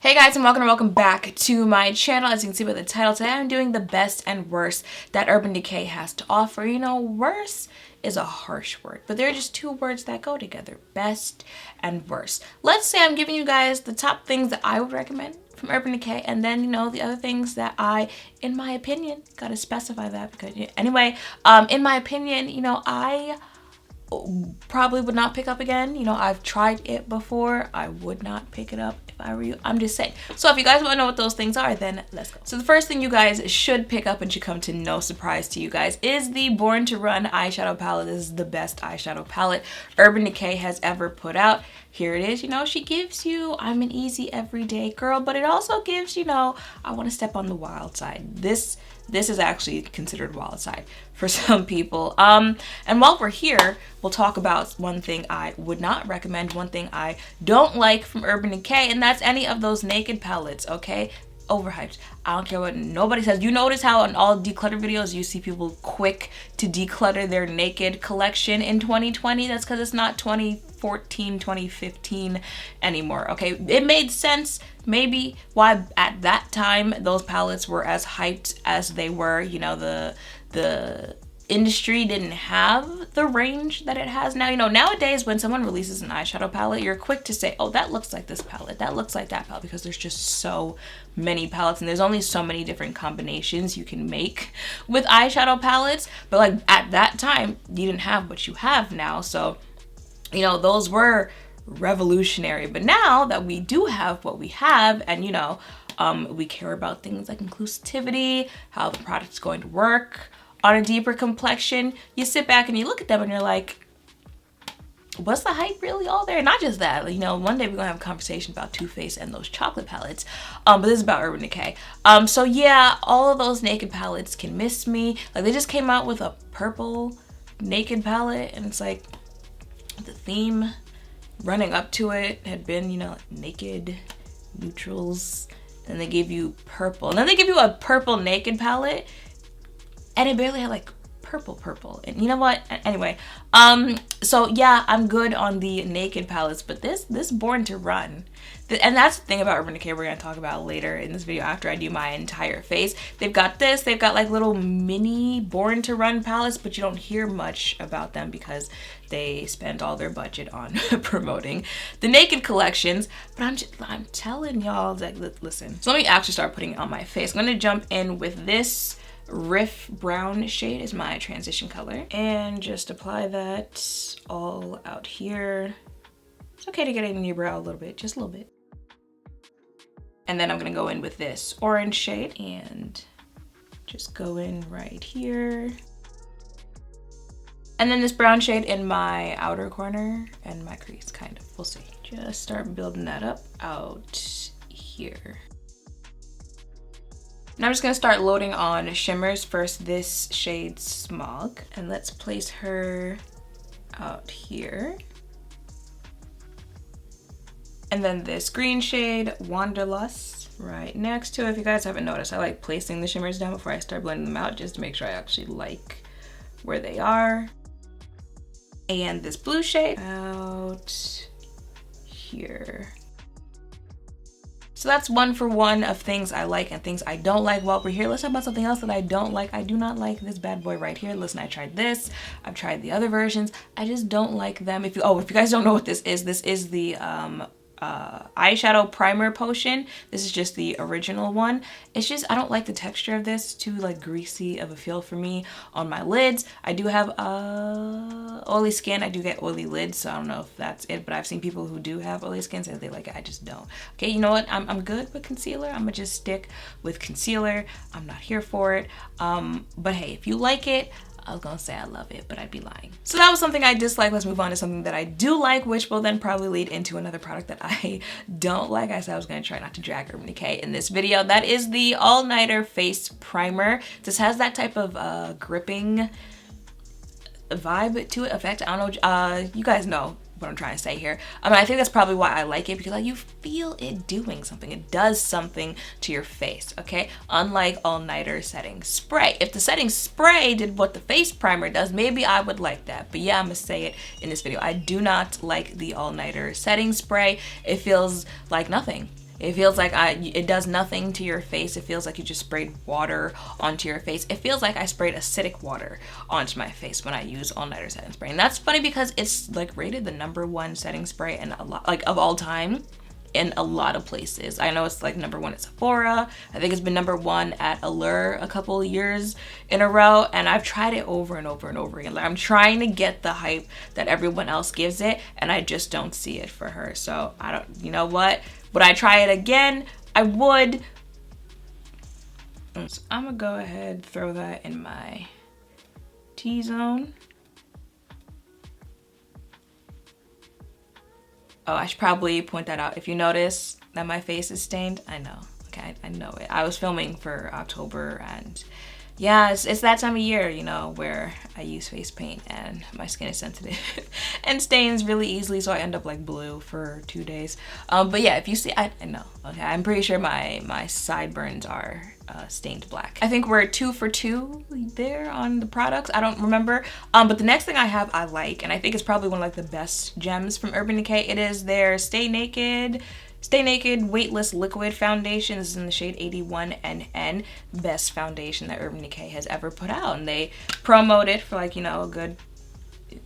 Hey guys, and welcome back to my channel. As you can see by the title, today I'm doing the best and worst that Urban Decay has to offer. You know, worst is a harsh word, but there are just two words that go together: best and worst. Let's say I'm giving you guys the top things that I would recommend from Urban Decay, and then, you know, the other things that in my opinion, gotta specify that because, anyway, in my opinion, you know, I probably would not pick up again. You know, I've tried it before. I would not pick it up if I were you. I'm just saying. So if you guys want to know what those things are, then let's go. So the first thing you guys should pick up, and should come to no surprise to you guys, is the Born to Run eyeshadow palette. This is the best eyeshadow palette Urban Decay has ever put out. Here it is. You know, she gives you, I'm an easy everyday girl, but it also gives, you know, I want to step on the wild side. This is actually considered wild side for some people. And while we're here, we'll talk about one thing I would not recommend, one thing I don't like from Urban Decay, and that's any of those naked palettes, okay? Overhyped. I don't care what nobody says. You notice how in all declutter videos you see people quick to declutter their naked collection in 2020? That's because it's not 2014, 2015 anymore, okay? It made sense maybe why at that time those palettes were as hyped as they were. You know, the industry didn't have the range that it has now. You know, nowadays when someone releases an eyeshadow palette, you're quick to say, oh, that looks like this palette, that looks like that palette, because there's just so many palettes and there's only so many different combinations you can make with eyeshadow palettes. But like at that time, you didn't have what you have now. So, you know, those were revolutionary. But now that we do have what we have, and you know, we care about things like inclusivity, how the product's going to work on a deeper complexion, you sit back and you look at them and you're like, what's the hype really all there? Not just that, you know, one day we're gonna have a conversation about Too Faced and those chocolate palettes, but this is about Urban Decay. So yeah, all of those naked palettes can miss me. Like, they just came out with a purple naked palette, and it's like the theme running up to it had been, you know, naked neutrals, and they gave you purple, and then they give you a purple naked palette, and it barely had like purple. And you know what? Anyway, so yeah, I'm good on the naked palettes, but this Born to Run, and that's the thing about Urban Decay we're gonna talk about later in this video after I do my entire face. They've got like little mini Born to Run palettes, but you don't hear much about them because they spend all their budget on promoting the naked collections. But I'm telling y'all, like, listen. So let me actually start putting it on my face. I'm gonna jump in with this Riff Brown shade is my transition color, and just apply that all out here. It's okay to get it in your brow a little bit, just a little bit. And then I'm gonna go in with this orange shade and just go in right here. And then this brown shade in my outer corner and my crease, kind of, we'll see. Just start building that up out here. And I'm just gonna start loading on shimmers. First, this shade Smog, and let's place her out here. And then this green shade Wanderlust right next to it. If you guys haven't noticed, I like placing the shimmers down before I start blending them out, just to make sure I actually like where they are. And this blue shade out here. So that's one for one of things I like and things I don't like. While we're here, let's talk about something else that I don't like. I do not like this bad boy right here. Listen, I tried this. I've tried the other versions. I just don't like them. If you guys don't know what this is the eyeshadow primer potion. This is just the original one. It's just, I don't like the texture of this. It's too like greasy of a feel for me on my lids. I do have oily skin. I do get oily lids, so I don't know if that's it, but I've seen people who do have oily skin say they like it. I just don't. Okay, you know what? I'm good with concealer. I'm gonna just stick with concealer. I'm not here for it. But hey, if you like it, I was gonna say I love it, but I'd be lying. So that was something I dislike. Let's move on to something that I do like, which will then probably lead into another product that I don't like. I said I was gonna try not to drag Urban Decay in this video. That is the All Nighter Face Primer. This has that type of gripping vibe to it, effect. I don't know, you guys know what I'm trying to say here. I mean, I think that's probably why I like it, because like, you feel it doing something. It does something to your face, okay? Unlike All Nighter Setting Spray. If the setting spray did what the face primer does, maybe I would like that. But yeah, I'm gonna say it in this video. I do not like the All Nighter Setting Spray. It feels like nothing. It feels like it does nothing to your face. It feels like you just sprayed water onto your face. It feels like I sprayed acidic water onto my face when I use All Nighter setting spray. And that's funny because it's like rated the #1 setting spray in a lot, like of all time, in a lot of places. I know it's like #1 at Sephora. I think it's been #1 at Allure a couple of years in a row, and I've tried it over and over and over again. Like, I'm trying to get the hype that everyone else gives it, and I just don't see it for her. So I don't, you know what? Would I try it again? I would. So I'm gonna go ahead, throw that in my T-zone. Oh, I should probably point that out. If you notice that my face is stained, I know. Okay, I know it. I was filming for October, and yeah, it's that time of year, you know, where I use face paint and my skin is sensitive and stains really easily, so I end up like blue for 2 days. But yeah, if you see, I know. Okay, I'm pretty sure my sideburns are stained black. I think we're 2 for 2 there on the products. I don't remember. But the next thing I have I like, and I think it's probably one of like the best gems from Urban Decay. It is their Stay Naked Weightless Liquid Foundation. This is in the shade 81NN. Best foundation that Urban Decay has ever put out. And they promoted it for like, you know, a good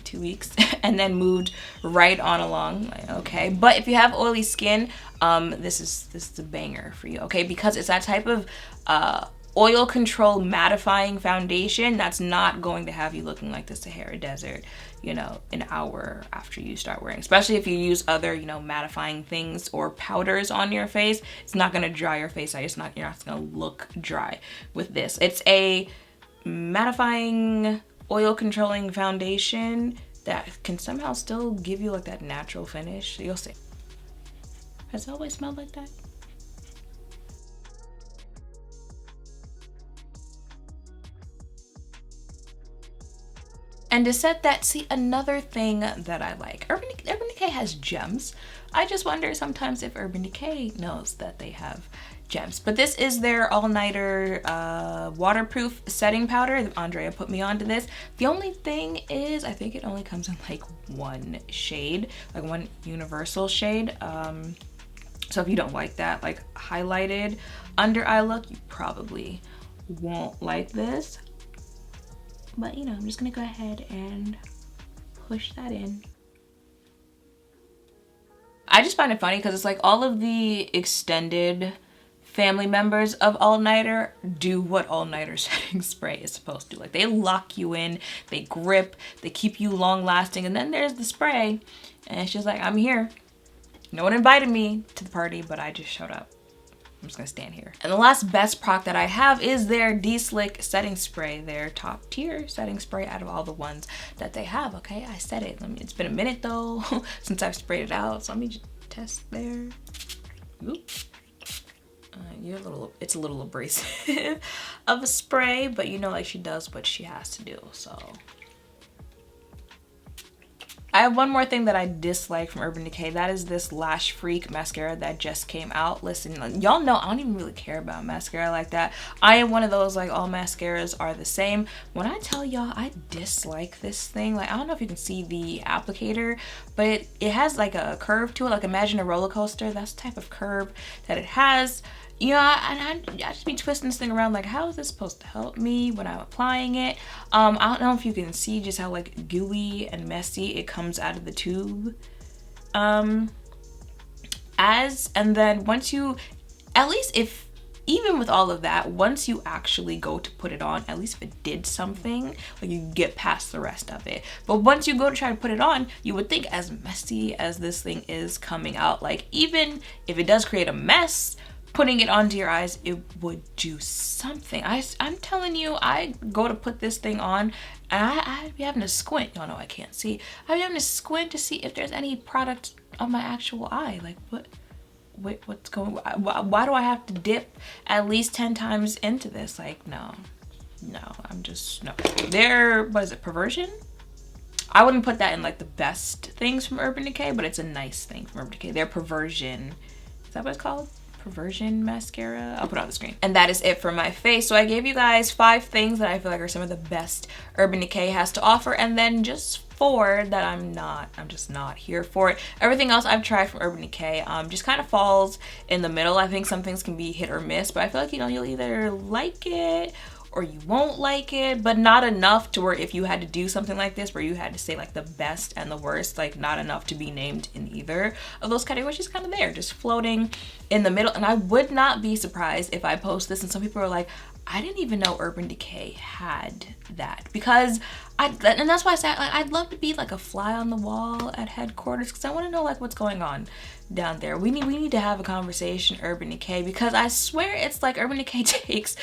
2 weeks and then moved right on along. Like, okay, but if you have oily skin, this is a banger for you, okay? Because it's that type of oil control mattifying foundation that's not going to have you looking like the Sahara Desert, you know, an hour after you start wearing. Especially if you use other, you know, mattifying things or powders on your face, it's not gonna dry your face out. You're not gonna look dry with this. It's a mattifying oil controlling foundation that can somehow still give you like that natural finish. You'll see. Has it always smelled like that? And to set that, see, another thing that I like, Urban Decay has gems. I just wonder sometimes if Urban Decay knows that they have gems. But this is their all-nighter waterproof setting powder. Andrea put me onto this. The only thing is, I think it only comes in like one shade, like one universal shade. So if you don't like that, like highlighted under eye look, you probably won't like this. But you know, I'm just gonna go ahead and push that in. I just find it funny because it's like all of the extended family members of All Nighter do what All Nighter setting spray is supposed to. Like, they lock you in, they grip, they keep you long lasting, and then there's the spray, and it's just like, I'm here. No one invited me to the party, but I just showed up. I'm just gonna stand here. And the last best product that I have is their D-Slick setting spray, their top tier setting spray out of all the ones that they have. Okay, I said it. It's been a minute though since I've sprayed it out, so let me just test there. Oop. It's a little abrasive of a spray, but you know, like, she does what she has to do, so. I have one more thing that I dislike from Urban Decay. That is this Lash Freak mascara that just came out. Listen, y'all know I don't even really care about mascara like that. I am one of those, like, all mascaras are the same. When I tell y'all I dislike this thing, like, I don't know if you can see the applicator, but it has like a curve to it. Like, imagine a roller coaster. That's the type of curve that it has. You know, I just be twisting this thing around like, how is this supposed to help me when I'm applying it? I don't know if you can see just how like gooey and messy it comes out of the tube. And then once you, at least if, even with all of that, once you actually go to put it on, at least if it did something, like, you get past the rest of it. But once you go to try to put it on, you would think, as messy as this thing is coming out, like, even if it does create a mess, putting it onto your eyes, it would do something. I'm telling you, I go to put this thing on and I'd be having to squint. Y'all know I can't see. I'd be having to squint to see if there's any product on my actual eye. Like, what's going on? Why do I have to dip at least 10 times into this? Like, no, I'm just, no. What is it, Perversion? I wouldn't put that in like the best things from Urban Decay, but it's a nice thing from Urban Decay. Their Perversion, is that what it's called? Perversion mascara. I'll put it on the screen. And that is it for my face. So I gave you guys 5 things that I feel like are some of the best Urban Decay has to offer, and then just 4 that I'm just not here for it. Everything else I've tried from Urban Decay just kind of falls in the middle. I think some things can be hit or miss, but I feel like, you know, you'll either like it or you won't like it, but not enough to where if you had to do something like this where you had to say like the best and the worst, like not enough to be named in either of those categories. Just kind of there, just floating in the middle. And I would not be surprised if I post this and some people are like, I didn't even know Urban Decay had that, because and that's why I said like, I'd love to be like a fly on the wall at headquarters, because I want to know like what's going on down there. We need to have a conversation, Urban Decay, because I swear it's like Urban Decay takes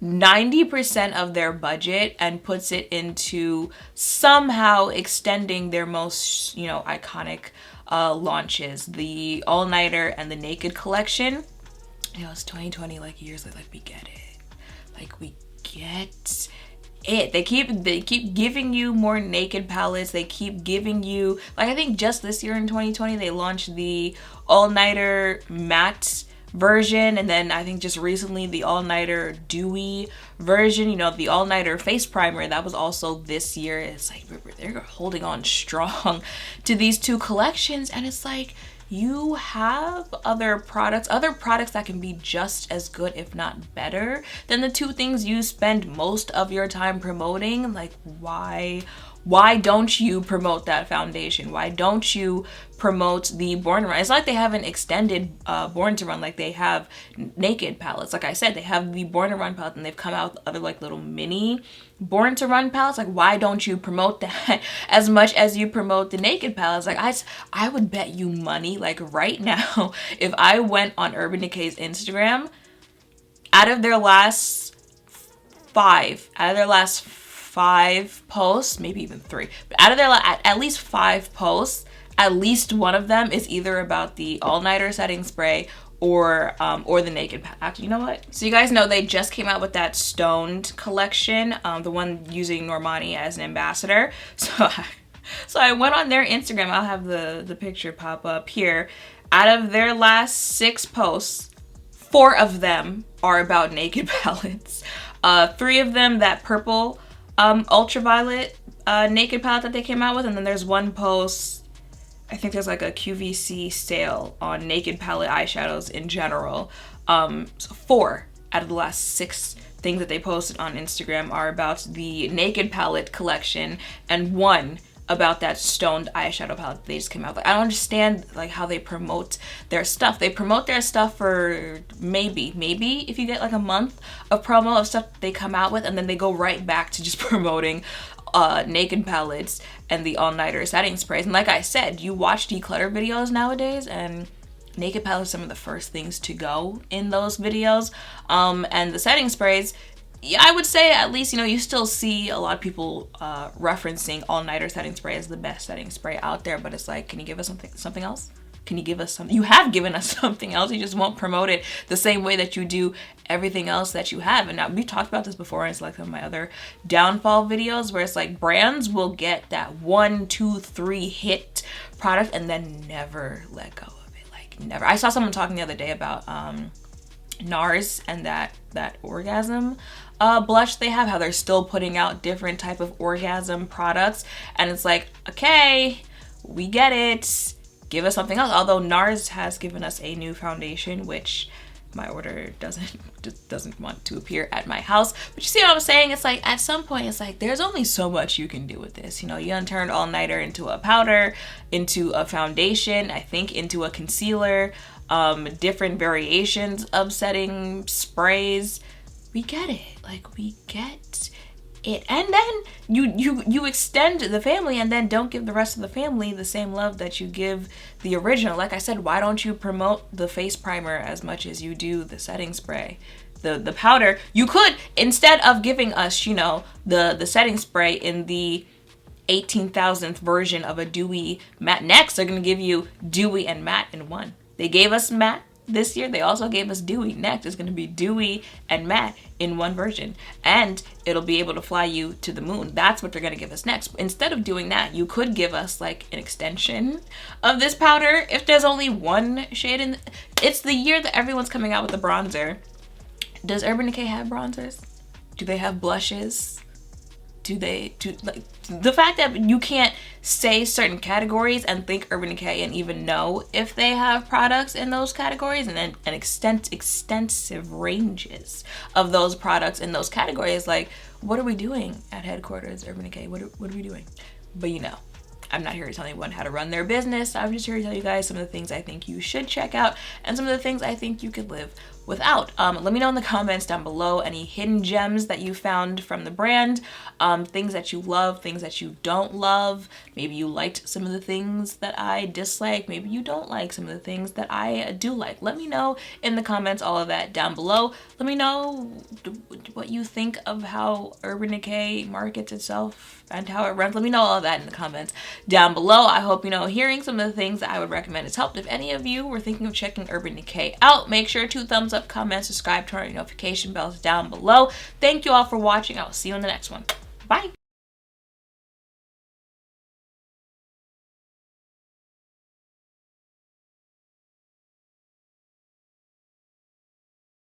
90% of their budget and puts it into somehow extending their most, you know, iconic launches, the All-Nighter and the Naked collection. You know, it's 2020, like years like we get it. Like we get it. They keep giving you more Naked palettes. They keep giving you, like, I think just this year in 2020 they launched the All-Nighter matte version, and then I think just recently the All-Nighter dewy version. You know, the All-Nighter face primer, that was also this year. It's like they're holding on strong to these two collections, and it's like, you have other products that can be just as good, if not better, than the two things you spend most of your time promoting. Like, why don't you promote that foundation? Why don't you promote the Born to Run? It's like they haven't extended Born to Run like they have Naked palettes. Like I said, they have the Born to Run palette, and they've come out with other like little mini Born to Run palettes. Like, why don't you promote that as much as you promote the Naked palettes? Like, I would bet you money, like right now, if I went on Urban Decay's Instagram, out of their last five posts, maybe even 3, but out of their at least 5 posts, at least one of them is either about the All-Nighter setting spray or the Naked palette. Actually, you know what? So you guys know they just came out with that Stoned collection, the one using Normani as an ambassador. So I went on their Instagram. I'll have the picture pop up here. Out of their last 6 posts, 4 of them are about Naked palettes. 3 of them, that purple ultraviolet Naked palette that they came out with, and then there's one post, I think there's like a QVC sale on Naked palette eyeshadows in general. So 4 out of the last 6 things that they posted on Instagram are about the Naked palette collection, and 1 about that Stoned eyeshadow palette that they just came out with. I don't understand like how they promote their stuff. They promote their stuff for maybe if you get like a month of promo of stuff they come out with, and then they go right back to just promoting Naked palettes and the All-Nighter setting sprays. And like I said, you watch declutter videos nowadays, and Naked palettes are some of the first things to go in those videos. And the setting sprays, yeah, I would say at least, you know, you still see a lot of people referencing All-Nighter setting spray as the best setting spray out there, but it's like, can you give us something else? Can you give us something? You have given us something else. You just won't promote it the same way that you do everything else that you have. And now we've talked about this before, and it's like some of my other downfall videos where it's like brands will get that 1, 2, 3 hit product and then never let go of it. Like, never. I saw someone talking the other day about NARS and that orgasm blush they have, how they're still putting out different type of orgasm products, and it's like, okay, we get it, give us something else. Although NARS has given us a new foundation, which my order doesn't want to appear at my house. But you see what I'm saying? It's like, at some point, it's like, there's only so much you can do with this. You know, you turned All-Nighter into a powder, into a foundation, I think into a concealer, different variations of setting sprays. We get it. Like, we get it. And then you extend the family, and then don't give the rest of the family the same love that you give the original. Like I said, why don't you promote the face primer as much as you do the setting spray? The powder, you could, instead of giving us, you know, the setting spray in the 18,000th version of a dewy matte. Next, they're gonna give you dewy and matte in one. They gave us matte this year, they also gave us dewy. Next is going to be dewy and matte in one version, and it'll be able to fly you to the moon. That's what they're going to give us next. Instead of doing that, you could give us like an extension of this powder. If there's only one shade in, it's the year that everyone's coming out with the bronzer. Does Urban Decay have bronzers? Do they have blushes? Like the fact that you can't say certain categories and think Urban Decay and even know if they have products in those categories, and then an extensive ranges of those products in those categories. Like, what are we doing at headquarters Urban Decay? What are we doing? But you know, I'm not here to tell anyone how to run their business. I'm just here to tell you guys some of the things I think you should check out and some of the things I think you could live without. Let me know in the comments down below any hidden gems that you found from the brand, things that you love, things that you don't love. Maybe you liked some of the things that I dislike. Maybe you don't like some of the things that I do like. Let me know in the comments all of that down below. Let me know what you think of how Urban Decay markets itself and how it runs. Let me know all of that in the comments down below. I hope, hearing some of the things that I would recommend has helped. If any of you were thinking of checking Urban Decay out, make sure to thumbs up, comment, subscribe, turn on your notification bells down below. Thank you all for watching. I will see you in the next one. Bye.